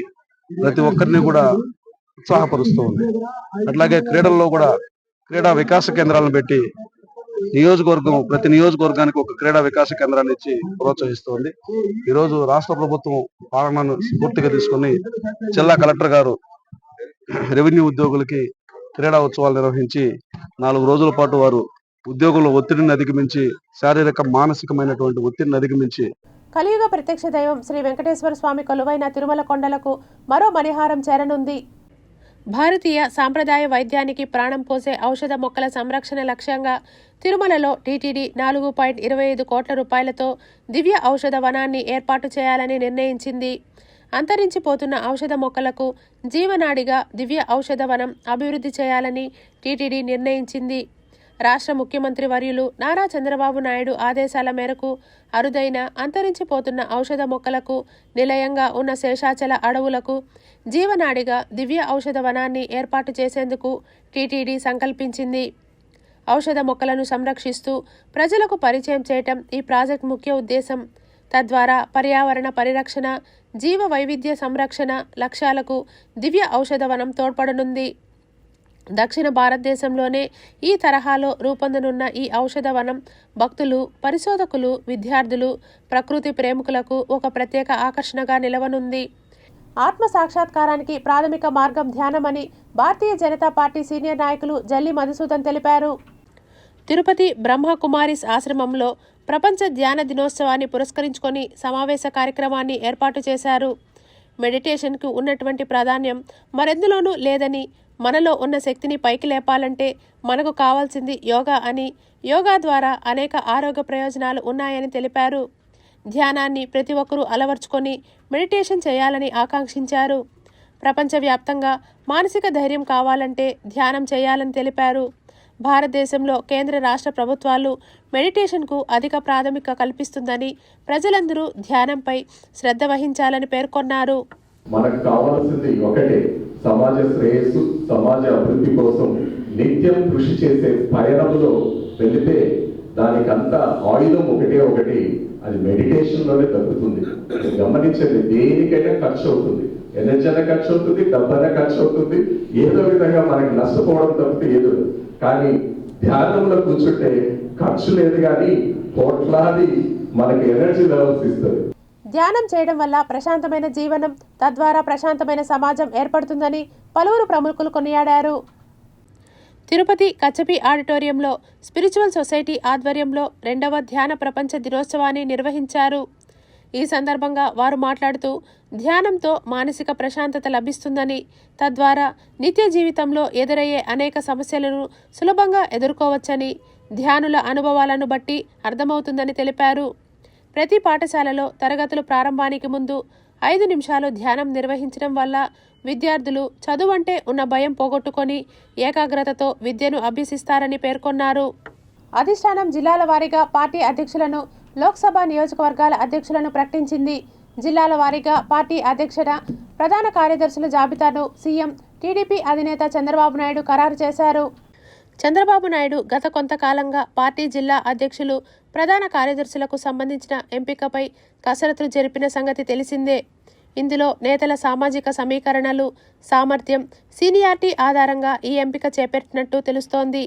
ప్రతి ఒక్కరిని కూడా ఉత్సాహపరుస్తూ ఉంది. అట్లాగే క్రీడల్లో కూడా క్రీడా వికాస కేంద్రాలను పెట్టి ప్రతి నియోజకవర్గానికి ఒక క్రీడా వికాస కేంద్రాన్ని ఇచ్చి ప్రోత్సహిస్తోంది. ఈరోజు రాష్ట్ర ప్రభుత్వం పాలనను పూర్తిగా తీసుకుని జిల్లా కలెక్టర్ గారు రెవెన్యూ ఉద్యోగులకి క్రీడా ఉత్సవాలు నిర్వహించి 4 రోజుల పాటు వారు ఉద్యోగుల ఒత్తిడిని అధిగమించి శారీరక మానసికమైనటువంటి ఒత్తిడిని అధిగమించి కలియుగ ప్రత్యక్ష దైవం శ్రీ వెంకటేశ్వర స్వామి కొలువైన తిరుమల కొండలకు మరో మణిహారం చేరనుంది. భారతీయ సాంప్రదాయ వైద్యానికి ప్రాణం పోసే ఔషధ మొక్కల సంరక్షణ లక్ష్యంగా తిరుమలలో టీటీడీ 4.25 కోట్ల రూపాయలతో దివ్య ఔషధ వనాన్ని ఏర్పాటు చేయాలని నిర్ణయించింది. అంతరించిపోతున్న ఔషధ మొక్కలకు జీవనాడిగా దివ్య ఔషధ వనం అభివృద్ధి చేయాలని టీటీడీ నిర్ణయించింది. రాష్ట్ర ముఖ్యమంత్రి వర్యులు నారా చంద్రబాబు నాయుడు ఆదేశాల మేరకు అరుదైన అంతరించిపోతున్న ఔషధ మొక్కలకు నిలయంగా ఉన్న శేషాచల అడవులకు జీవనాడిగా దివ్య ఔషధ వనాన్ని ఏర్పాటు చేసేందుకు టీటీడీ సంకల్పించింది. ఔషధ మొక్కలను సంరక్షిస్తూ ప్రజలకు పరిచయం చేయటం ఈ ప్రాజెక్ట్ ముఖ్య ఉద్దేశం. తద్వారా పర్యావరణ పరిరక్షణ, జీవ వైవిధ్య సంరక్షణ లక్ష్యాలకు దివ్య ఔషధ వనం తోడ్పడనుంది. దక్షిణ భారతదేశంలోనే ఈ తరహాలో రూపొందనున్న ఈ ఔషధ వనం భక్తులు, పరిశోధకులు, విద్యార్థులు, ప్రకృతి ప్రేమికులకు ఒక ప్రత్యేక ఆకర్షణగా నిలవనుంది. ఆత్మ సాక్షాత్కారానికి ప్రాథమిక మార్గం ధ్యానమని భారతీయ జనతా పార్టీ సీనియర్ నాయకులు జల్లి మధుసూదన్ తెలిపారు. తిరుపతి బ్రహ్మకుమారిస్ ఆశ్రమంలో ప్రపంచ ధ్యాన దినోత్సవాన్ని పురస్కరించుకొని సమావేశ కార్యక్రమాన్ని ఏర్పాటు చేశారు. మెడిటేషన్కు ఉన్నటువంటి ప్రాధాన్యం మరెందులోనూ లేదని, మనలో ఉన్న శక్తిని పైకి లేపాలంటే మనకు కావాల్సింది యోగా అని, యోగా ద్వారా అనేక ఆరోగ్య ప్రయోజనాలు ఉన్నాయని తెలిపారు. ధ్యానాన్ని ప్రతి ఒక్కరూ అలవర్చుకొని మెడిటేషన్ చేయాలని ఆకాంక్షించారు. ప్రపంచవ్యాప్తంగా మానసిక ధైర్యం కావాలంటే ధ్యానం చేయాలని తెలిపారు. భారతదేశంలో కేంద్ర రాష్ట్ర ప్రభుత్వాలు మెడిటేషన్కు అధిక ప్రాధాన్యత కల్పిస్తుందని, ప్రజలందరూ ధ్యానంపై శ్రద్ధ వహించాలని పేర్కొన్నారు. మనకు కావాల్సింది ఒకటే, సమాజ శ్రేయస్సు, సమాజ అభివృద్ధి కోసం నిత్యం కృషి చేసే పయనంలో వెళితే దానికంతా ఆయుధం ఒకటి, అది మెడిటేషన్లోనే దక్కుతుంది. గమనించండి, దేనికైనా ఖర్చు అవుతుంది, ఎనర్జీ అయినా ఖర్చు అవుతుంది, డబ్బైనా ఖర్చు అవుతుంది, ఏదో విధంగా మనకి నష్టపోవడం తప్పితే ఏదో. కానీ ధ్యానంలో కూర్చుంటే ఖర్చు లేదు, కానీ కోట్లాది మనకి ఎనర్జీ లెవెల్స్ ఇస్తుంది. ధ్యానం చేయడం వల్ల ప్రశాంతమైన జీవనం, తద్వారా ప్రశాంతమైన సమాజం ఏర్పడుతుందని పలువురు ప్రముఖులు కొనియాడారు. తిరుపతి కచ్చపి ఆడిటోరియంలో స్పిరిచువల్ సొసైటీ ఆధ్వర్యంలో 2వ ధ్యాన ప్రపంచ దినోత్సవాన్ని నిర్వహించారు. ఈ సందర్భంగా వారు మాట్లాడుతూ, ధ్యానంతో మానసిక ప్రశాంతత లభిస్తుందని, తద్వారా నిత్య జీవితంలో ఎదురయ్యే అనేక సమస్యలను సులభంగా ఎదుర్కోవచ్చని ధ్యానుల అనుభవాలను బట్టి అర్థమవుతుందని తెలిపారు. ప్రతి పాఠశాలలో తరగతులు ప్రారంభానికి ముందు 5 నిమిషాలు ధ్యానం నిర్వహించడం వల్ల విద్యార్థులు చదువంటే ఉన్న భయం పోగొట్టుకొని ఏకాగ్రతతో విద్యను అభ్యసిస్తారని పేర్కొన్నారు. అధిష్టానం జిల్లాల వారీగా పార్టీ అధ్యక్షులను, లోక్సభ నియోజకవర్గాల అధ్యక్షులను ప్రకటించింది. జిల్లాల వారీగా పార్టీ అధ్యక్షుల, ప్రధాన కార్యదర్శుల జాబితాను సీఎం, టీడీపీ అధినేత చంద్రబాబు నాయుడు ఖరారు చేశారు. చంద్రబాబు నాయుడు గత కొంతకాలంగా పార్టీ జిల్లా అధ్యక్షులు, ప్రధాన కార్యదర్శులకు సంబంధించిన ఎంపికపై కసరత్తు జరిపిన సంగతి తెలిసిందే. ఇందులో నేతల సామాజిక సమీకరణలు, సామర్థ్యం, సీనియారిటీ ఆధారంగా ఈ ఎంపిక చేపట్టినట్టు తెలుస్తోంది.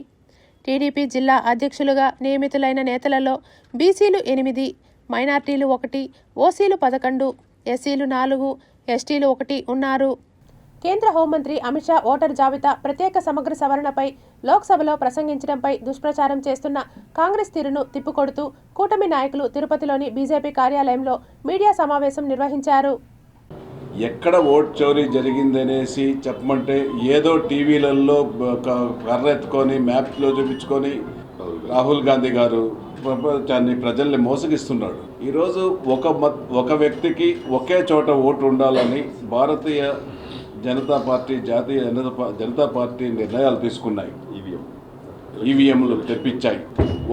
టీడీపీ జిల్లా అధ్యక్షులుగా నియమితులైన నేతలలో బీసీలు 8, మైనార్టీలు 1, ఓసీలు 11, ఎస్సీలు 4, ఎస్టీలు 1 ఉన్నారు. కేంద్ర హోంమంత్రి అమిత్ షా ఓటరు జాబితా ప్రత్యేక సమగ్ర సవరణపై లోక్సభలో ప్రసంగించడంపై దుష్ప్రచారం చేస్తున్న కాంగ్రెస్ తీరును తిప్పికొడుతూ కూటమి నాయకులు తిరుపతిలోని బీజేపీ కార్యాలయంలో మీడియా సమావేశం నిర్వహించారు. ఎక్కడ ఓట్ చోరీ జరిగిందనేసి చెప్పమంటే ఏదో టీవీలలో కర్ర ఎత్తుకొని మ్యాప్లో చూపించుకొని రాహుల్ గాంధీ గారు ప్రపంచాన్ని ప్రజల్ని మోసగిస్తున్నాడు. ఈరోజు ఒక వ్యక్తికి ఒకే చోట ఓటు ఉండాలని భారతీయ జనతా పార్టీ జాతీయ జనతా పార్టీ నిర్ణయాలు తీసుకున్నాయి. ఈవీఎంలు తెప్పించాయి.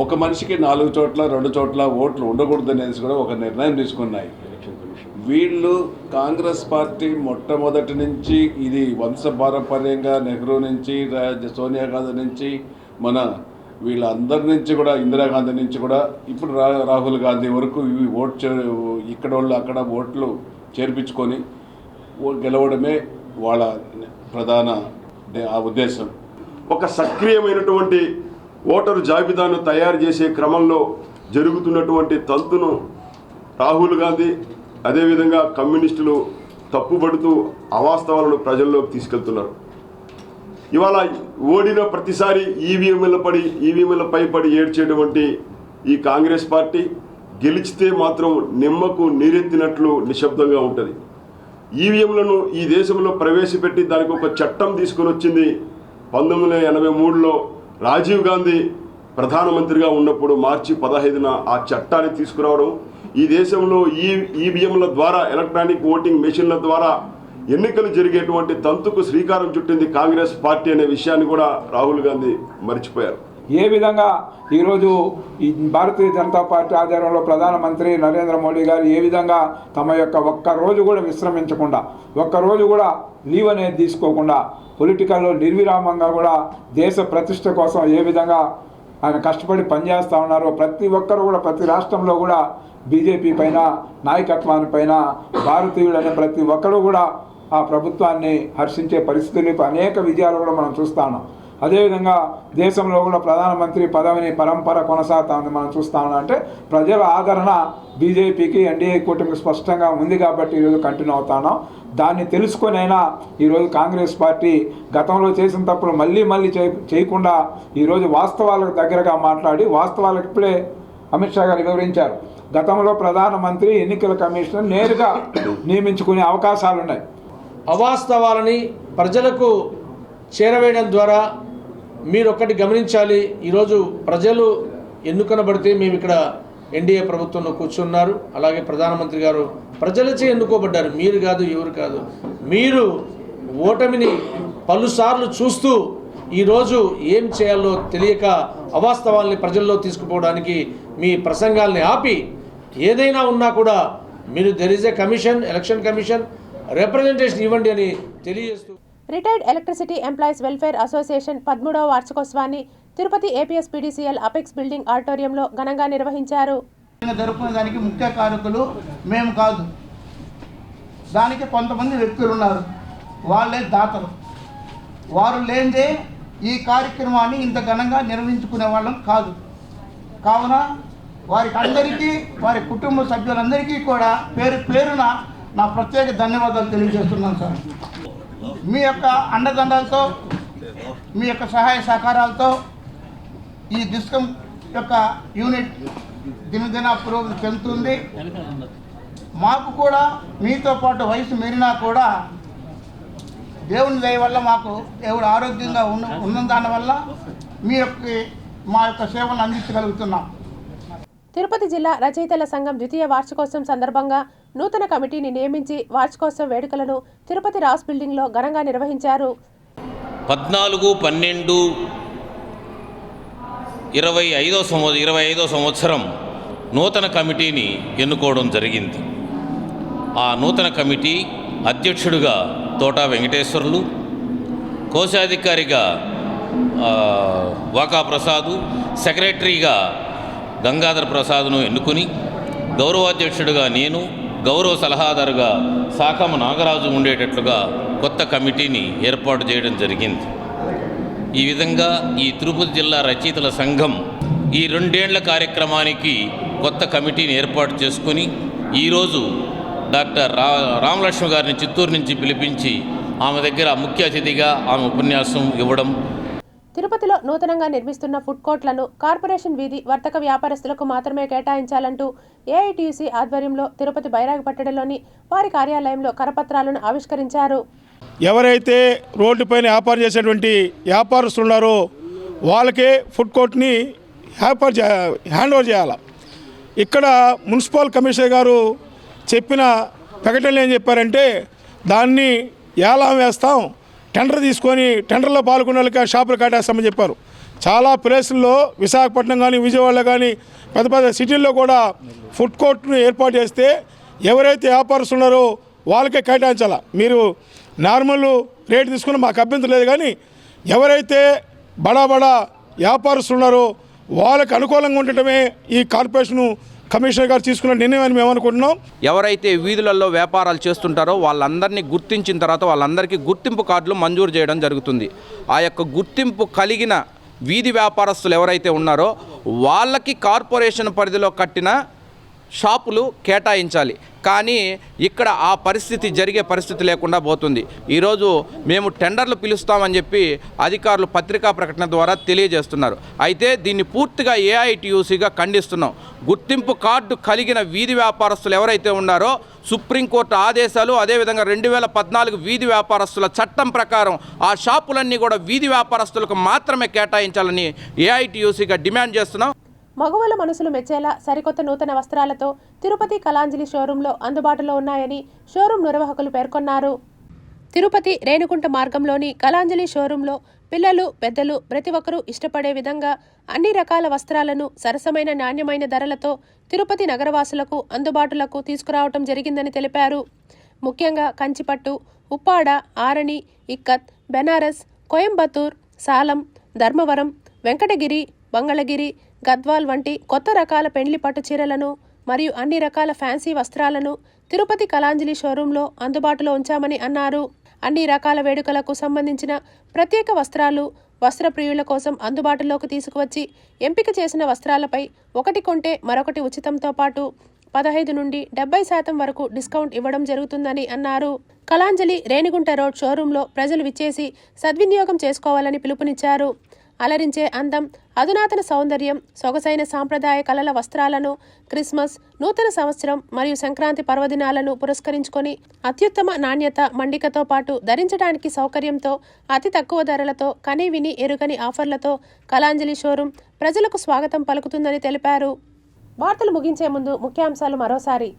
ఒక మనిషికి 4 చోట్ల 2 చోట్ల ఓట్లు ఉండకూడదనేసి కూడా ఒక నిర్ణయం తీసుకున్నాయి. వీళ్ళు కాంగ్రెస్ పార్టీ మొట్టమొదటి నుంచి ఇది వంశపారంపర్యంగా నెహ్రూ నుంచి సోనియా గాంధీ నుంచి మన వీళ్ళందరి నుంచి కూడా ఇందిరాగాంధీ నుంచి కూడా ఇప్పుడు రాహుల్ గాంధీ వరకు ఇవి ఇక్కడ వాళ్ళు అక్కడ ఓట్లు చేర్పించుకొని గెలవడమే వాళ్ళ ప్రధాన ఉద్దేశం. ఒక సక్రియమైనటువంటి ఓటరు జాబితాను తయారు చేసే క్రమంలో జరుగుతున్నటువంటి తంతును రాహుల్ గాంధీ అదేవిధంగా కమ్యూనిస్టులు తప్పుపడుతూ అవాస్తవాలను ప్రజల్లోకి తీసుకెళ్తున్నారు. ఇవాళ ఓడిన ప్రతిసారి ఈవీఎంలపై పడి ఏడ్చేటువంటి ఈ కాంగ్రెస్ పార్టీ గెలిచితే మాత్రం నిమ్మకు నీరెత్తినట్లు నిశ్శబ్దంగా ఉంటుంది. ఈవీఎంలను ఈ దేశంలో ప్రవేశపెట్టి దానికి ఒక చట్టం తీసుకొని వచ్చింది 1983లో రాజీవ్ గాంధీ ప్రధానమంత్రిగా ఉన్నప్పుడు మార్చి 15న ఆ చట్టాన్ని తీసుకురావడం, ఈ దేశంలో ఈవీఎంల ద్వారా ఎలక్ట్రానిక్ ఓటింగ్ మెషిన్ల ద్వారా ఎన్నికలు జరిగేటువంటి తంతుకు శ్రీకారం చుట్టింది కాంగ్రెస్ పార్టీ అనే విషయాన్ని కూడా రాహుల్ గాంధీ మర్చిపోయారు. ఏ విధంగా ఈరోజు ఈ భారతీయ జనతా పార్టీ ఆధ్వర్యంలో ప్రధానమంత్రి నరేంద్ర మోడీ గారు ఏ విధంగా తమ యొక్క ఒక్కరోజు కూడా విశ్రమించకుండా ఒక్కరోజు కూడా లీవ్ అనేది తీసుకోకుండా పొలిటికల్లో నిర్విరామంగా కూడా దేశ ప్రతిష్ట కోసం ఏ విధంగా ఆయన కష్టపడి పనిచేస్తూ ఉన్నారో ప్రతి ఒక్కరు కూడా ప్రతి రాష్ట్రంలో కూడా బీజేపీ పైన నాయకత్వాన్ని పైన భారతీయుడనే ప్రతి ఒక్కరు కూడా ఆ ప్రభుత్వాన్ని హర్షించే పరిస్థితులు అనేక విజయాలు కూడా మనం చూస్తా ఉన్నాం. అదేవిధంగా దేశంలో కూడా ప్రధానమంత్రి పదవిని పరంపర కొనసాగుతా ఉంది. మనం చూస్తా ఉన్నాం అంటే ప్రజల ఆదరణ బీజేపీకి ఎన్డీఏ కూటమికి స్పష్టంగా ఉంది కాబట్టి ఈరోజు కంటిన్యూ అవుతా ఉన్నాం. దాన్ని తెలుసుకొనైనా ఈరోజు కాంగ్రెస్ పార్టీ గతంలో చేసిన తప్పులు మళ్ళీ చేయకుండా ఈరోజు వాస్తవాలకు దగ్గరగా మాట్లాడి వాస్తవాలకు ఇప్పుడే అమిత్ షా గారు వివరించారు. గతంలో ప్రధానమంత్రి ఎన్నికల కమిషన్ నేరుగా నియమించుకునే అవకాశాలు ఉన్నాయి. అవాస్తవాలని ప్రజలకు చేరవేయడం ద్వారా మీరు ఒక్కటి గమనించాలి. ఈరోజు ప్రజలు ఎన్నుకొనబడితే మేము ఇక్కడ ఎన్డీఏ ప్రభుత్వంలో కూర్చున్నారు. అలాగే ప్రధానమంత్రి గారు ప్రజలచే ఎన్నుకోబడ్డారు. మీరు కాదు, ఎవరు కాదు. మీరు ఓటమిని పలుసార్లు చూస్తూ ఈరోజు ఏం చేయాలో తెలియక అవాస్తవాల్ని ప్రజల్లో తీసుకుపోవడానికి మీ ప్రసంగాల్ని ఆపి ఏదైనా ఉన్నా కూడా మీరు there is a commission, election commission representation ఇవ్వండి అని తెలియజేస్తూ retired electricity employees welfare association 13వ వార్షికోత్సవాన్ని Tirupati APS PDCL apex building ఆడిటోరియంలో ఘనంగా నిర్వహించారు. జరుపుకునే దానికి ముఖ్య కారకులు మేము కాదు, దానికి కొంతమంది వ్యక్తులు ఉన్నారు, వాళ్ళే దాతలు. వారు లేనిదే ఈ కార్యక్రమాన్ని ఇంత ఘనంగా నిర్వహించుకునే వాళ్ళం కాదు. కావున వారికి అందరికీ వారి కుటుంబ సభ్యులందరికీ కూడా పేరున నా ప్రత్యేక ధన్యవాదాలు తెలియజేస్తున్నాను సార్. మీ యొక్క అండదండలతో మీ యొక్క సహాయ సహకారాలతో ఈ డిస్కమ్ యొక్క యూనిట్ దినదిన పురోగతి చెందుతుంది. మాకు కూడా మీతో పాటు వయసు మీరినా కూడా దేవుని దయ వల్ల మాకు దేవుడు ఆరోగ్యంగా ఉన్న దానివల్ల మా యొక్క సేవలను అందించగలుగుతున్నాం. తిరుపతి జిల్లా రచయితల సంఘం ద్వితీయ వార్షికోత్సవం సందర్భంగా నూతన కమిటీని నియమించి వార్షికోత్సవ వేడుకలను తిరుపతి రాస్ బిల్డింగ్లో ఘనంగా నిర్వహించారు. 14-12-25 సంవత్సరం నూతన కమిటీని ఎన్నుకోవడం జరిగింది. ఆ నూతన కమిటీ అధ్యక్షుడిగా తోటా వెంకటేశ్వర్లు, కోశాధికారిగా వాకా ప్రసాదు, సెక్రటరీగా గంగాధర ప్రసాద్ను ఎన్నుకుని గౌరవాధ్యక్షుడిగా నేను, గౌరవ సలహాదారుగా సాకమ నాగరాజు ఉండేటట్లుగా కొత్త కమిటీని ఏర్పాటు చేయడం జరిగింది. ఈ విధంగా ఈ తిరుపతి జిల్లా రచయితల సంఘం ఈ 2 ఏళ్ల కార్యక్రమానికి కొత్త కమిటీని ఏర్పాటు చేసుకుని ఈరోజు డాక్టర్ రామలక్ష్మి గారిని చిత్తూరు నుంచి పిలిపించి ఆమె దగ్గర ముఖ్య అతిథిగా ఆమె ఉపన్యాసం ఇవ్వడం. తిరుపతిలో నూతనంగా నిర్మిస్తున్న ఫుడ్ కోర్ట్లను కార్పొరేషన్ వీధి వర్తక వ్యాపారస్తులకు మాత్రమే కేటాయించాలంటూ ఏఐటీయూసీ ఆధ్వర్యంలో తిరుపతి బైరాగపట్టణంలోని వారి కార్యాలయంలో కరపత్రాలను ఆవిష్కరించారు. ఎవరైతే రోడ్డుపైన వ్యాపారం చేసేటువంటి వ్యాపారస్తులు ఉన్నారో వాళ్ళకే ఫుడ్ కోర్ట్ని హ్యాండ్ ఓవర్ చేయాలి. ఇక్కడ మున్సిపల్ కమిషనర్ గారు చెప్పిన ప్రకటనలు ఏం చెప్పారంటే దాన్ని ఏలం వేస్తాం, టెండర్ తీసుకొని టెండర్లో పాల్గొన్న వాళ్ళకి షాపులు కట్టేస్తామని చెప్పారు. చాలా ప్లేసుల్లో విశాఖపట్నం కానీ విజయవాడలో కానీ పెద్ద పెద్ద సిటీల్లో కూడా ఫుడ్ కోర్ట్ను ఏర్పాటు చేస్తే ఎవరైతే వ్యాపారస్తులు ఉన్నారో వాళ్ళకే కేటాయించాలి. మీరు నార్మల్ రేటు తీసుకున్న మాకు అభ్యంతరం లేదు, కానీ ఎవరైతే బడా వ్యాపారస్తులు ఉన్నారో వాళ్ళకి అనుకూలంగా ఉండటమే ఈ కార్పొరేషను కమిషనర్ గారు తీసుకున్న నిర్ణయం అని మేము అనుకుంటున్నాం. ఎవరైతే వీధులలో వ్యాపారాలు చేస్తుంటారో వాళ్ళందరినీ గుర్తించిన తర్వాత వాళ్ళందరికీ గుర్తింపు కార్డులు మంజూరు చేయడం జరుగుతుంది. ఆ యొక్క గుర్తింపు కలిగిన వీధి వ్యాపారస్తులు ఎవరైతే ఉన్నారో వాళ్ళకి కార్పొరేషన్ పరిధిలో కట్టిన షాపులు కేటాయించాలి. కానీ ఇక్కడ ఆ పరిస్థితి జరిగే పరిస్థితి లేకుండా పోతుంది. ఈరోజు మేము టెండర్లు పిలుస్తామని చెప్పి అధికారులు పత్రికా ప్రకటన ద్వారా తెలియజేస్తున్నారు. అయితే దీన్ని పూర్తిగా ఏఐటీయూసీగా ఖండిస్తున్నాం. గుర్తింపు కార్డు కలిగిన వీధి వ్యాపారస్తులు ఎవరైతే ఉన్నారో సుప్రీంకోర్టు ఆదేశాలు, అదేవిధంగా 2014 వీధి వ్యాపారస్తుల చట్టం ప్రకారం ఆ షాపులన్నీ కూడా వీధి వ్యాపారస్తులకు మాత్రమే కేటాయించాలని ఏఐటీయూసీగా డిమాండ్ చేస్తున్నాం. మగవాళ్ళ మనసులు మెచ్చేలా సరికొత్త నూతన వస్త్రాలతో తిరుపతి కళాంజలి షోరూంలో అందుబాటులో ఉన్నాయని షోరూం నిర్వాహకులు పేర్కొన్నారు. తిరుపతి రేణుగుంట మార్గంలోని కళాంజలి షోరూంలో పిల్లలు, పెద్దలు ప్రతి ఒక్కరూ ఇష్టపడే విధంగా అన్ని రకాల వస్త్రాలను సరసమైన నాణ్యమైన ధరలతో తిరుపతి నగరవాసులకు అందుబాటులకు తీసుకురావటం జరిగిందని తెలిపారు. ముఖ్యంగా కంచిపట్టు, ఉప్పాడ, ఆరణి, ఇక్కత్, బెనారస్, కోయంబత్తూర్, సాలం, ధర్మవరం, వెంకటగిరి, మంగళగిరి, గద్వాల్ వంటి కొత్త రకాల పెండ్లి పట్టు చీరలను మరియు అన్ని రకాల ఫ్యాన్సీ వస్త్రాలను తిరుపతి కళాంజలి షోరూంలో అందుబాటులో ఉంచామని అన్నారు. అన్ని రకాల వేడుకలకు సంబంధించిన ప్రత్యేక వస్త్రాలు వస్త్రప్రియుల కోసం అందుబాటులోకి తీసుకువచ్చి ఎంపిక చేసిన వస్త్రాలపై ఒకటి కొంటే మరొకటి ఉచితంతో పాటు 15 నుండి 70% వరకు డిస్కౌంట్ ఇవ్వడం జరుగుతుందని అన్నారు. కళాంజలి రేణిగుంట రోడ్ షోరూంలో ప్రజలు విచ్చేసి సద్వినియోగం చేసుకోవాలని పిలుపునిచ్చారు. అలరించే అందం, అధునాతన సౌందర్యం, సొగసైన సాంప్రదాయ కళల వస్త్రాలను క్రిస్మస్, నూతన సంవత్సరం మరియు సంక్రాంతి పర్వదినాలను పురస్కరించుకొని అత్యుత్తమ నాణ్యత, మండికతో పాటు ధరించడానికి సౌకర్యంతో అతి తక్కువ ధరలతో కనీవిని ఎరుగని ఆఫర్లతో కళాంజలి షోరూం ప్రజలకు స్వాగతం పలుకుతుందని తెలిపారు. వార్తలు ముగించే ముందు ముఖ్యాంశాలు మరోసారి.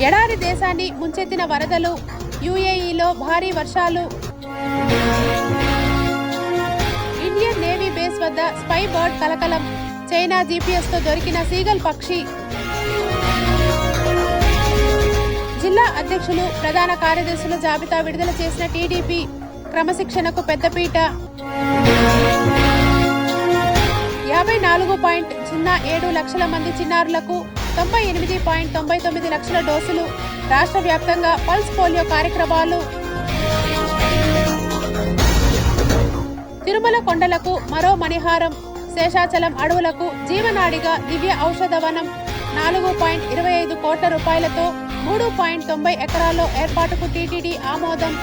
ఎడారి దేశాన్ని ముంచెత్తిన వరదలు, యుఏఈలో భారీ వర్షాలు, ఇండియన్ నేవీ బేస్ వద్ద స్పై బర్డ్ కలకలం, చైనా జీపీఎస్తో దొరికిన సీగల్ పక్షి, జిల్లా అధ్యక్షులు, ప్రధాన కార్యదర్శుల జాబితా విడుదల చేసిన టీడీపీ, క్రమశిక్షణకు పెద్దపీట, 54.07 లక్షల మంది చిన్నారులకు 98.99 లక్షల డోసులు, రాష్ట్ర వ్యాప్తంగా పల్స్ పోలియో కార్యక్రమాలు, తిరుమల కొండలకు మరో మణిహారం, శేషాచలం అడవులకు జీవనాడిగా దివ్య ఔషధ వనం, 4.25 కోట్ల రూపాయలతో 3.90 ఎకరాల్లో ఏర్పాటుకు టీటీడీ ఆమోదం.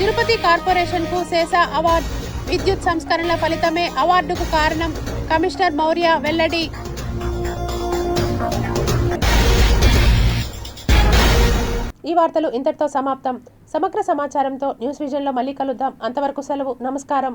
తిరుపతి కార్పొరేషన్కు శేషా అవార్డు, విద్యుత్ సంస్కరణల ఫలితమే అవార్డుకు కారణం, కమిషనర్ మౌర్య వెల్లడి. ఈ వార్తలు ఇంతటితో సమాప్తం. సమగ్ర సమాచారంతో న్యూస్ విజన్లో మళ్ళీ కలుద్దాం. అంతవరకు సెలవు. నమస్కారం.